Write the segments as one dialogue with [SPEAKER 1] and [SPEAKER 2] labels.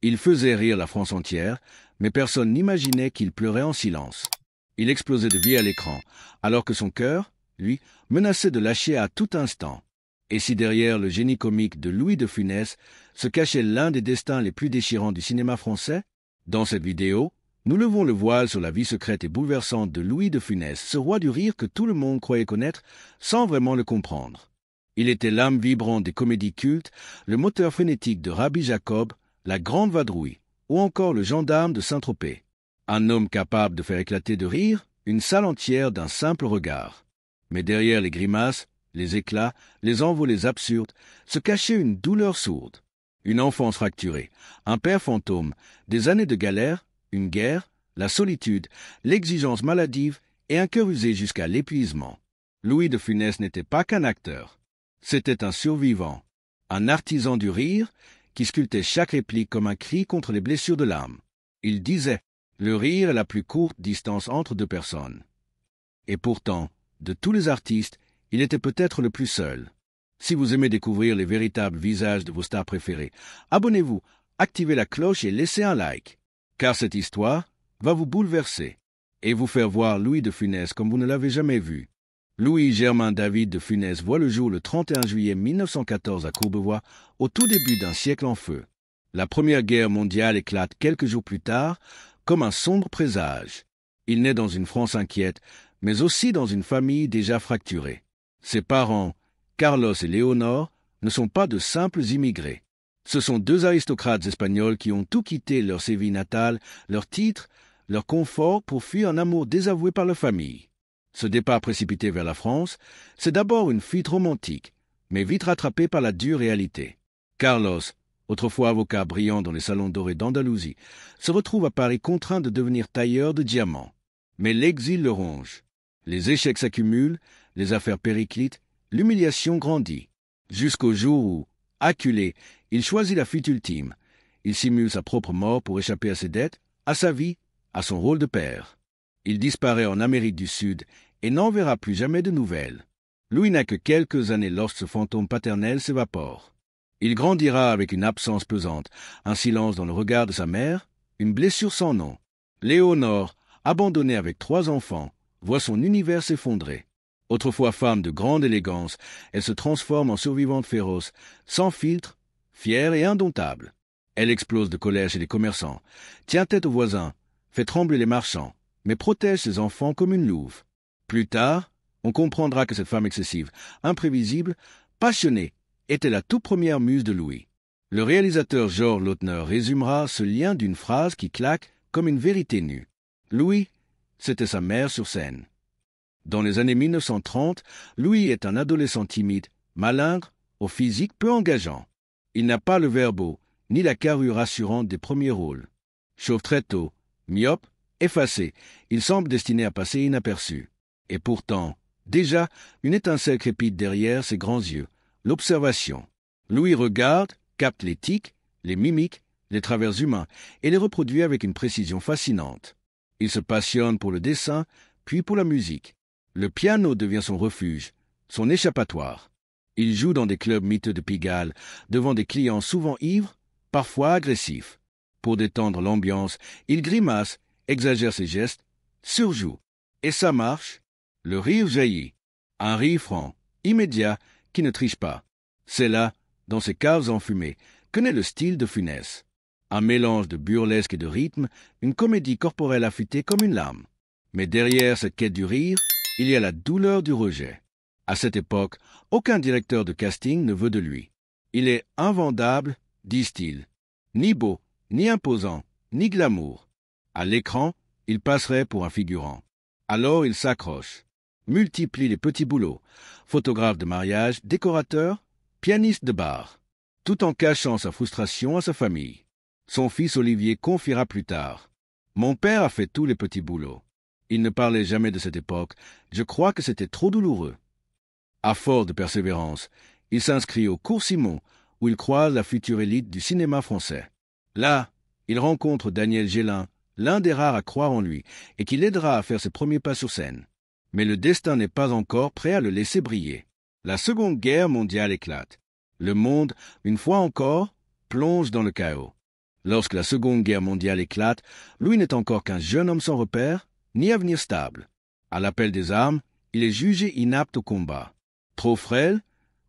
[SPEAKER 1] Il faisait rire la France entière, mais personne n'imaginait qu'il pleurait en silence. Il explosait de vie à l'écran, alors que son cœur, lui, menaçait de lâcher à tout instant. Et si derrière le génie comique de Louis de Funès se cachait l'un des destins les plus déchirants du cinéma français? Dans cette vidéo, nous levons le voile sur la vie secrète et bouleversante de Louis de Funès, ce roi du rire que tout le monde croyait connaître sans vraiment le comprendre. Il était l'âme vibrante des comédies cultes, le moteur frénétique de Rabbi Jacob, la Grande Vadrouille, ou encore le gendarme de Saint-Tropez. Un homme capable de faire éclater de rire une salle entière d'un simple regard. Mais derrière les grimaces, les éclats, les envolées absurdes, se cachait une douleur sourde. Une enfance fracturée, un père fantôme, des années de galère, une guerre, la solitude, l'exigence maladive et un cœur usé jusqu'à l'épuisement. Louis de Funès n'était pas qu'un acteur. C'était un survivant, un artisan du rire qui sculptait chaque réplique comme un cri contre les blessures de l'âme. Il disait « Le rire est la plus courte distance entre deux personnes ». Et pourtant, de tous les artistes, il était peut-être le plus seul. Si vous aimez découvrir les véritables visages de vos stars préférés, abonnez-vous, activez la cloche et laissez un like, car cette histoire va vous bouleverser et vous faire voir Louis de Funès comme vous ne l'avez jamais vu. Louis Germain David de Funès voit le jour le 31 juillet 1914 à Courbevoie, au tout début d'un siècle en feu. La Première Guerre mondiale éclate quelques jours plus tard, comme un sombre présage. Il naît dans une France inquiète, mais aussi dans une famille déjà fracturée. Ses parents, Carlos et Léonore, ne sont pas de simples immigrés. Ce sont deux aristocrates espagnols qui ont tout quitté leur Séville natale, leur titre, leur confort pour fuir un amour désavoué par leur famille. Ce départ précipité vers la France, c'est d'abord une fuite romantique, mais vite rattrapée par la dure réalité. Carlos, autrefois avocat brillant dans les salons dorés d'Andalousie, se retrouve à Paris contraint de devenir tailleur de diamants. Mais l'exil le ronge. Les échecs s'accumulent, les affaires périclitent, l'humiliation grandit. Jusqu'au jour où, acculé, il choisit la fuite ultime. Il simule sa propre mort pour échapper à ses dettes, à sa vie, à son rôle de père. Il disparaît en Amérique du Sud et n'en verra plus jamais de nouvelles. Louis n'a que quelques années lorsque ce fantôme paternel s'évapore. Il grandira avec une absence pesante, un silence dans le regard de sa mère, une blessure sans nom. Léonore, abandonnée avec 3 enfants, voit son univers s'effondrer. Autrefois femme de grande élégance, elle se transforme en survivante féroce, sans filtre, fière et indomptable. Elle explose de colère chez les commerçants, tient tête aux voisins, fait trembler les marchands, mais protège ses enfants comme une louve. Plus tard, on comprendra que cette femme excessive, imprévisible, passionnée, était la toute première muse de Louis. Le réalisateur Georges Lautner résumera ce lien d'une phrase qui claque comme une vérité nue. Louis, c'était sa mère sur scène. Dans les années 1930, Louis est un adolescent timide, malingre, au physique peu engageant. Il n'a pas le verbe ni la carrure rassurante des premiers rôles. Chauve très tôt, myope, effacé, il semble destiné à passer inaperçu. Et pourtant, déjà, une étincelle crépite derrière ses grands yeux, l'observation. Louis regarde, capte les tics, les mimiques, les travers humains, et les reproduit avec une précision fascinante. Il se passionne pour le dessin, puis pour la musique. Le piano devient son refuge, son échappatoire. Il joue dans des clubs miteux de Pigalle, devant des clients souvent ivres, parfois agressifs. Pour détendre l'ambiance, il grimace, exagère ses gestes, surjoue. Et ça marche. Le rire jaillit. Un rire franc, immédiat, qui ne triche pas. C'est là, dans ces caves enfumées, que naît le style de Funès. Un mélange de burlesque et de rythme, une comédie corporelle affûtée comme une lame. Mais derrière cette quête du rire, il y a la douleur du rejet. À cette époque, aucun directeur de casting ne veut de lui. Il est invendable, disent-ils. Ni beau, ni imposant, ni glamour. À l'écran, il passerait pour un figurant. Alors il s'accroche, multiplie les petits boulots, photographe de mariage, décorateur, pianiste de bar, tout en cachant sa frustration à sa famille. Son fils Olivier confiera plus tard. Mon père a fait tous les petits boulots. Il ne parlait jamais de cette époque. Je crois que c'était trop douloureux. À force de persévérance, il s'inscrit au Cours Simon, où il croise la future élite du cinéma français. Là, il rencontre Daniel Gélin, l'un des rares à croire en lui, et qui l'aidera à faire ses premiers pas sur scène. Mais le destin n'est pas encore prêt à le laisser briller. La Seconde Guerre mondiale éclate. Le monde, une fois encore, plonge dans le chaos. Lorsque la Seconde Guerre mondiale éclate, Louis n'est encore qu'un jeune homme sans repère, ni avenir stable. À l'appel des armes, il est jugé inapte au combat. Trop frêle,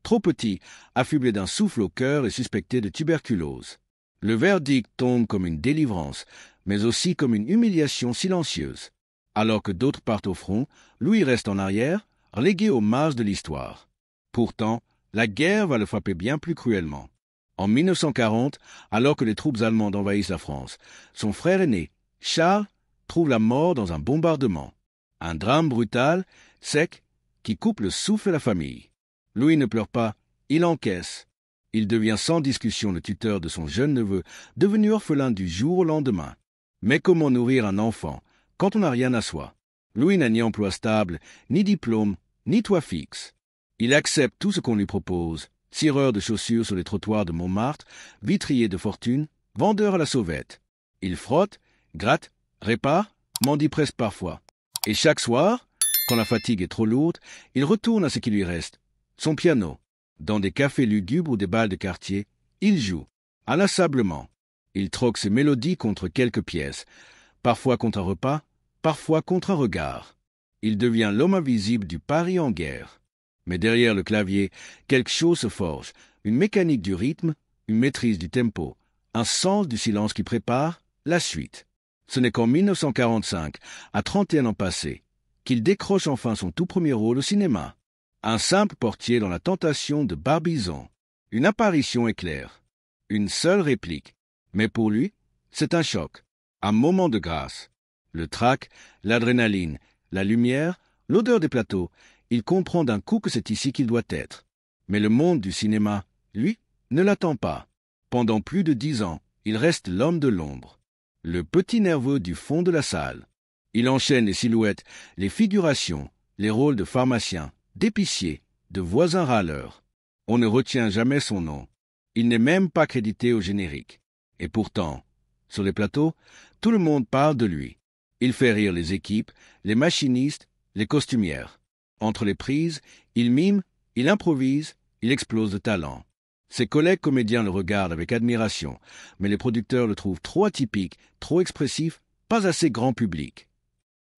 [SPEAKER 1] trop petit, affublé d'un souffle au cœur et suspecté de tuberculose. Le verdict tombe comme une délivrance, mais aussi comme une humiliation silencieuse. Alors que d'autres partent au front, Louis reste en arrière, relégué aux marges de l'histoire. Pourtant, la guerre va le frapper bien plus cruellement. En 1940, alors que les troupes allemandes envahissent la France, son frère aîné, Charles, trouve la mort dans un bombardement. Un drame brutal, sec, qui coupe le souffle à la famille. Louis ne pleure pas, il encaisse. Il devient sans discussion le tuteur de son jeune neveu, devenu orphelin du jour au lendemain. Mais comment nourrir un enfant quand on n'a rien à soi? Louis n'a ni emploi stable, ni diplôme, ni toit fixe. Il accepte tout ce qu'on lui propose. Cireur de chaussures sur les trottoirs de Montmartre, vitrier de fortune, vendeur à la sauvette. Il frotte, gratte, répare, mendie presque parfois. Et chaque soir, quand la fatigue est trop lourde, il retourne à ce qui lui reste, son piano. Dans des cafés lugubres ou des bals de quartier, il joue, inlassablement. Il troque ses mélodies contre quelques pièces, parfois contre un repas, parfois contre un regard. Il devient l'homme invisible du Paris en guerre. Mais derrière le clavier, quelque chose se forge, une mécanique du rythme, une maîtrise du tempo, un sens du silence qui prépare la suite. Ce n'est qu'en 1945, à 31 ans passés, qu'il décroche enfin son tout premier rôle au cinéma. Un simple portier dans La Tentation de Barbizon. Une apparition éclair. Une seule réplique. Mais pour lui, c'est un choc, un moment de grâce. Le trac, l'adrénaline, la lumière, l'odeur des plateaux, il comprend d'un coup que c'est ici qu'il doit être. Mais le monde du cinéma, lui, ne l'attend pas. Pendant plus de 10 ans, il reste l'homme de l'ombre. Le petit nerveux du fond de la salle. Il enchaîne les silhouettes, les figurations, les rôles de pharmacien, d'épicier, de voisin râleur. On ne retient jamais son nom. Il n'est même pas crédité au générique. Et pourtant, sur les plateaux, tout le monde parle de lui. Il fait rire les équipes, les machinistes, les costumières. Entre les prises, il mime, il improvise, il explose de talent. Ses collègues comédiens le regardent avec admiration, mais les producteurs le trouvent trop atypique, trop expressif, pas assez grand public.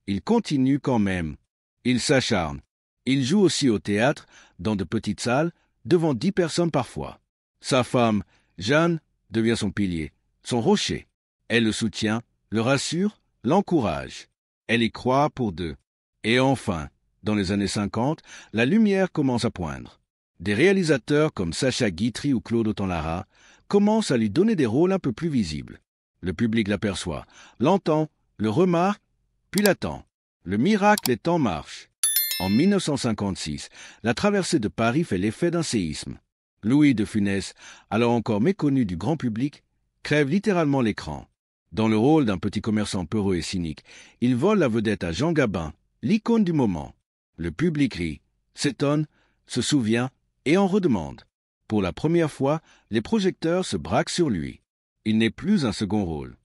[SPEAKER 1] Il continue quand même. Il s'acharne. Il joue aussi au théâtre, dans de petites salles, devant 10 personnes parfois. Sa femme, Jeanne, devient son pilier, son rocher. Elle le soutient, le rassure, l'encourage. Elle y croit pour deux. Et enfin, dans les années 50, la lumière commence à poindre. Des réalisateurs comme Sacha Guitry ou Claude Autant-Lara commencent à lui donner des rôles un peu plus visibles. Le public l'aperçoit, l'entend, le remarque, puis l'attend. Le miracle est en marche. En 1956, la traversée de Paris fait l'effet d'un séisme. Louis de Funès, alors encore méconnu du grand public, crève littéralement l'écran. Dans le rôle d'un petit commerçant peureux et cynique, il vole la vedette à Jean Gabin, l'icône du moment. Le public rit, s'étonne, se souvient et en redemande. Pour la première fois, les projecteurs se braquent sur lui. Il n'est plus un second rôle.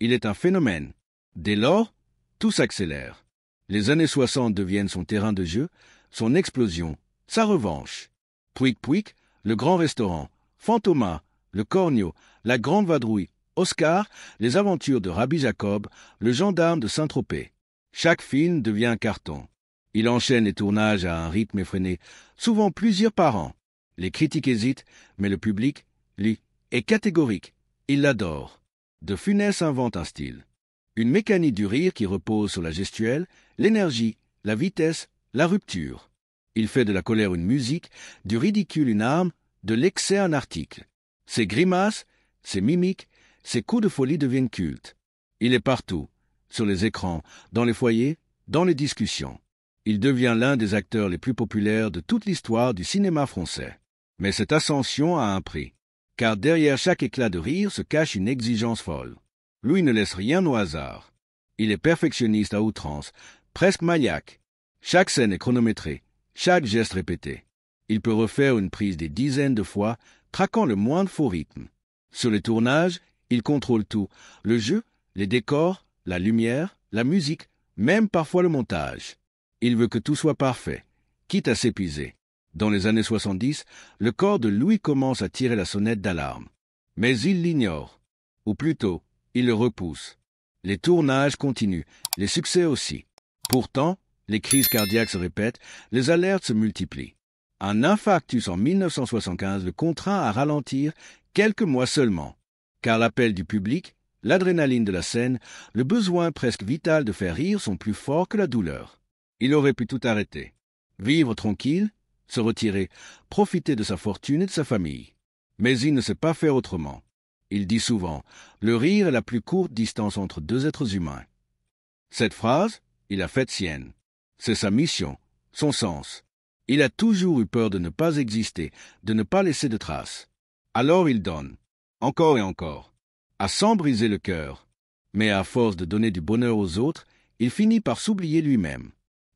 [SPEAKER 1] Il est un phénomène. Dès lors, tout s'accélère. Les années 60 deviennent son terrain de jeu, son explosion, sa revanche. Pouic Pouic, le grand restaurant, Fantomas, le Cornio, la grande vadrouille, Oscar, les aventures de Rabbi Jacob, le gendarme de Saint-Tropez. Chaque film devient un carton. Il enchaîne les tournages à un rythme effréné, souvent plusieurs par an. Les critiques hésitent, mais le public, lui, est catégorique. Il l'adore. De Funès invente un style. Une mécanique du rire qui repose sur la gestuelle, l'énergie, la vitesse, la rupture. Il fait de la colère une musique, du ridicule une arme, de l'excès un article. Ses grimaces, ses mimiques, ses coups de folie deviennent cultes. Il est partout, sur les écrans, dans les foyers, dans les discussions. Il devient l'un des acteurs les plus populaires de toute l'histoire du cinéma français. Mais cette ascension a un prix, car derrière chaque éclat de rire se cache une exigence folle. Louis ne laisse rien au hasard. Il est perfectionniste à outrance, presque maniaque. Chaque scène est chronométrée, chaque geste répété. Il peut refaire une prise des dizaines de fois, traquant le moindre faux rythme. Sur les tournages, il contrôle tout, le jeu, les décors, la lumière, la musique, même parfois le montage. Il veut que tout soit parfait, quitte à s'épuiser. Dans les années 70, le corps de Louis commence à tirer la sonnette d'alarme. Mais il l'ignore. Ou plutôt, il le repousse. Les tournages continuent, les succès aussi. Pourtant, les crises cardiaques se répètent, les alertes se multiplient. Un infarctus en 1975 le contraint à ralentir quelques mois seulement, car l'appel du public, l'adrénaline de la scène, le besoin presque vital de faire rire sont plus forts que la douleur. Il aurait pu tout arrêter. Vivre tranquille, se retirer, profiter de sa fortune et de sa famille. Mais il ne sait pas faire autrement. Il dit souvent « Le rire est la plus courte distance entre deux êtres humains ». Cette phrase, il a faite sienne. C'est sa mission, son sens. Il a toujours eu peur de ne pas exister, de ne pas laisser de traces. Alors il donne, encore et encore, à s'en briser le cœur. Mais à force de donner du bonheur aux autres, il finit par s'oublier lui-même.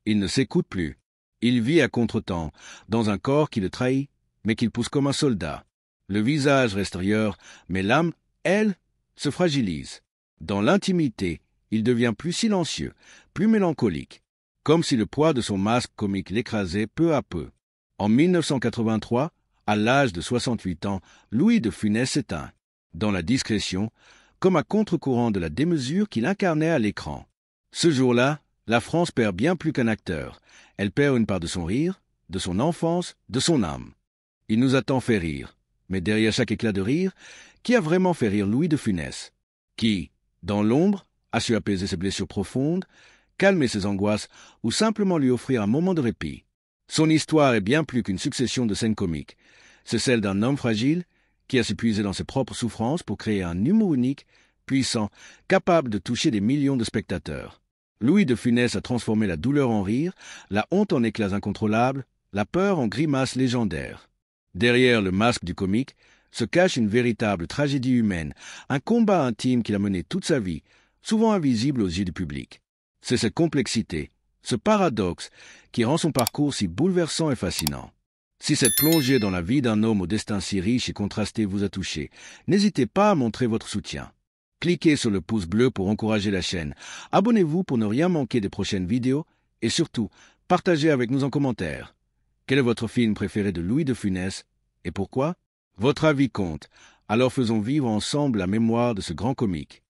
[SPEAKER 1] Il ne s'écoute plus. Il vit à contretemps, dans un corps qui le trahit, mais qu'il pousse comme un soldat. Le visage reste rieur, mais l'âme, elle, se fragilise. Dans l'intimité, il devient plus silencieux, plus mélancolique, comme si le poids de son masque comique l'écrasait peu à peu. En 1983, à l'âge de 68 ans, Louis de Funès s'éteint, dans la discrétion, comme à contre-courant de la démesure qu'il incarnait à l'écran. Ce jour-là, la France perd bien plus qu'un acteur. Elle perd une part de son rire, de son enfance, de son âme. Il nous a tant fait rire. Mais derrière chaque éclat de rire, qui a vraiment fait rire Louis de Funès? Qui, dans l'ombre, a su apaiser ses blessures profondes, calmer ses angoisses ou simplement lui offrir un moment de répit? Son histoire est bien plus qu'une succession de scènes comiques. C'est celle d'un homme fragile qui a su puiser dans ses propres souffrances pour créer un humour unique, puissant, capable de toucher des millions de spectateurs. Louis de Funès a transformé la douleur en rire, la honte en éclats incontrôlables, la peur en grimaces légendaires. Derrière le masque du comique se cache une véritable tragédie humaine, un combat intime qu'il a mené toute sa vie, souvent invisible aux yeux du public. C'est cette complexité, ce paradoxe, qui rend son parcours si bouleversant et fascinant. Si cette plongée dans la vie d'un homme au destin si riche et contrasté vous a touché, n'hésitez pas à montrer votre soutien. Cliquez sur le pouce bleu pour encourager la chaîne, abonnez-vous pour ne rien manquer des prochaines vidéos, et surtout, partagez avec nous en commentaire. Quel est votre film préféré de Louis de Funès et pourquoi? Votre avis compte, alors faisons vivre ensemble la mémoire de ce grand comique.